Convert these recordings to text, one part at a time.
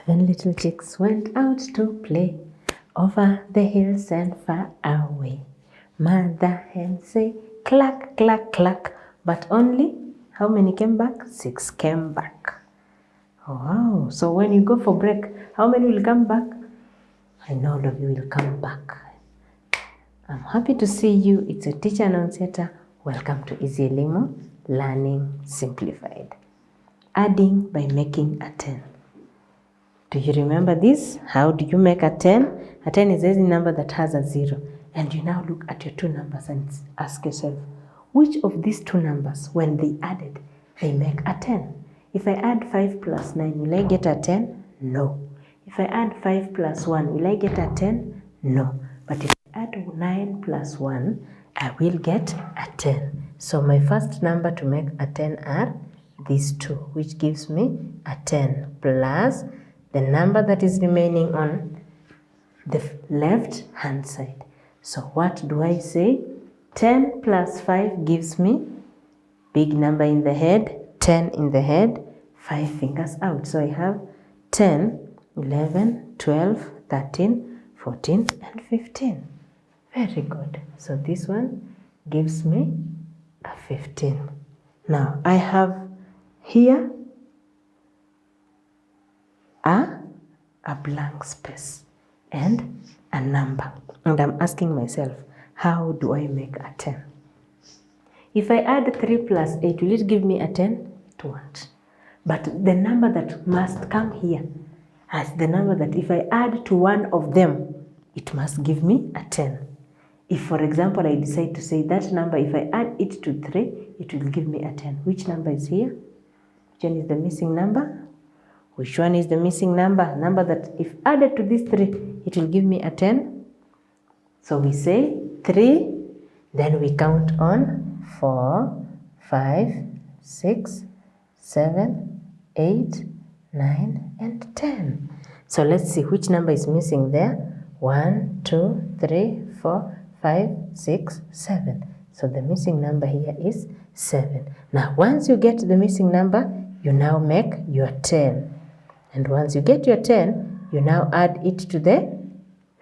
7 little chicks went out to play over the hills and far away. Mother hen say cluck, cluck, cluck, but only how many came back? 6 came back. Wow, so when you go for break, how many will come back? I know all of you will come back. I'm happy to see you. It's a Teacher Anauncieta. Welcome to Easy Elimu Learning Simplified. Adding by making a 10. Do you remember this? How do you make a 10? A 10 is any number that has a 0. And you now look at your two numbers and ask yourself, which of these two numbers, when they added, they make a 10? If I add 5 plus 9, will I get a 10? No. If I add 5 plus 1, will I get a 10? No. But if I add 9 plus 1, I will get a 10. So my first number to make a 10 are these two, which gives me a 10 plus the number that is remaining on the left hand side. So what do I say? 10 plus 5 gives me big number in the head, 10 in the head, 5 fingers out. So I have 10, 11, 12, 13, 14, and 15. Very good. So this one gives me a 15. Now I have here a blank space and a number. And I'm asking myself, how do I make a 10? If I add 3 plus 8, will it give me a 10? It won't. But the number that must come here as the number that if I add to one of them, it must give me a 10. If, for example, I decide to say that number, if I add it to 3, it will give me a 10. Which number is here? Which one is the missing number? Which one is the missing number? Number that if added to these 3, it will give me a 10. So we say 3, then we count on 4, 5, 6, 7, 8, 9, and 10. So let's see which number is missing there. 1, 2, 3, 4, 5, 6, 7. So the missing number here is 7. Now once you get the missing number, you now make your 10. And once you get your 10, you now add it to the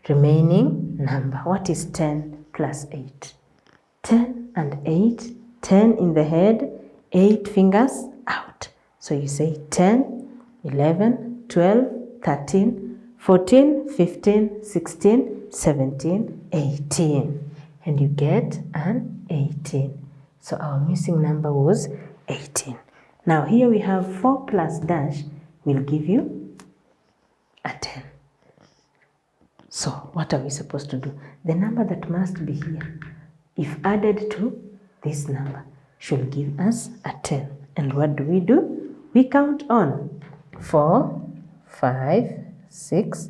remaining number. What is 10 plus 8? 10 and 8, 10 in the head, 8 fingers out. So you say 10, 11, 12, 13, 14, 15, 16, 17, 18. And you get an 18. So our missing number was 18. Now here we have 4 plus dash will give you a 10. So what are we supposed to do? The number that must be here, if added to this number, should give us a 10. And what do? We count on 4, 5, 6,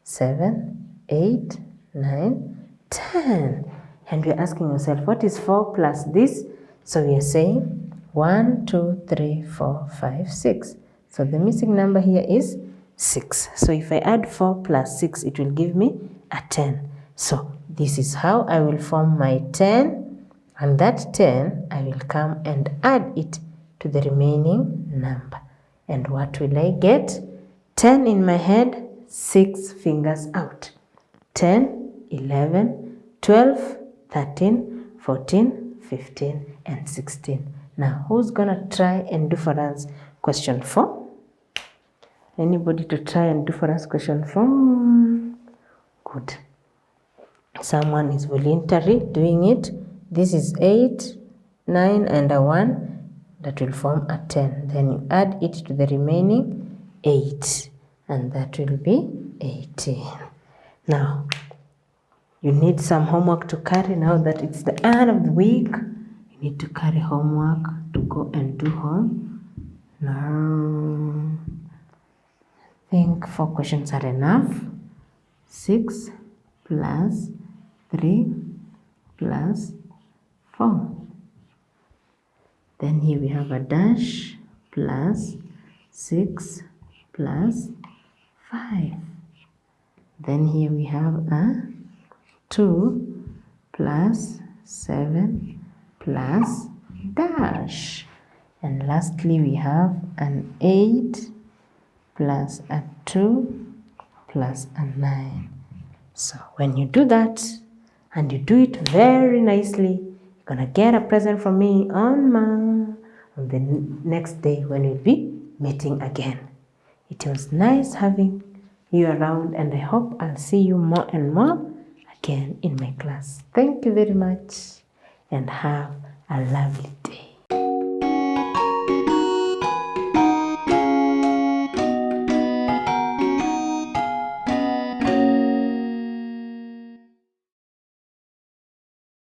7, 8, 9, 10. And we're asking ourselves, what is 4 plus this? So we are saying 1, 2, 3, 4, 5, 6. So the missing number here is 6. So if I add 4 plus 6, it will give me a 10. So this is how I will form my 10. And that 10, I will come and add it to the remaining number. And what will I get? 10 in my head, 6 fingers out. 10, 11, 12, 13, 14, 15, and 16. Now, who's going to try and do for us question 4? Anybody to try and do for us question 4? Good. Someone is voluntary doing it. This is 8, 9, and a 1. That will form a 10. Then you add it to the remaining 8. And that will be 18. Now, you need some homework to carry now that it's the end of the week. You need to carry homework to go and do home. Now, I think 4 questions are enough. 6 plus 3 plus 4. Then here we have a dash plus 6 plus 5. Then here we have a 2 plus 7 plus dash. And lastly we have an 8 plus a 2 plus a 9. So when you do that, and you do it very nicely, you're gonna get a present from me on the next day when we'll be meeting again. It was nice having you around, and I hope I'll see you more and more again in my class. Thank you very much, and have a lovely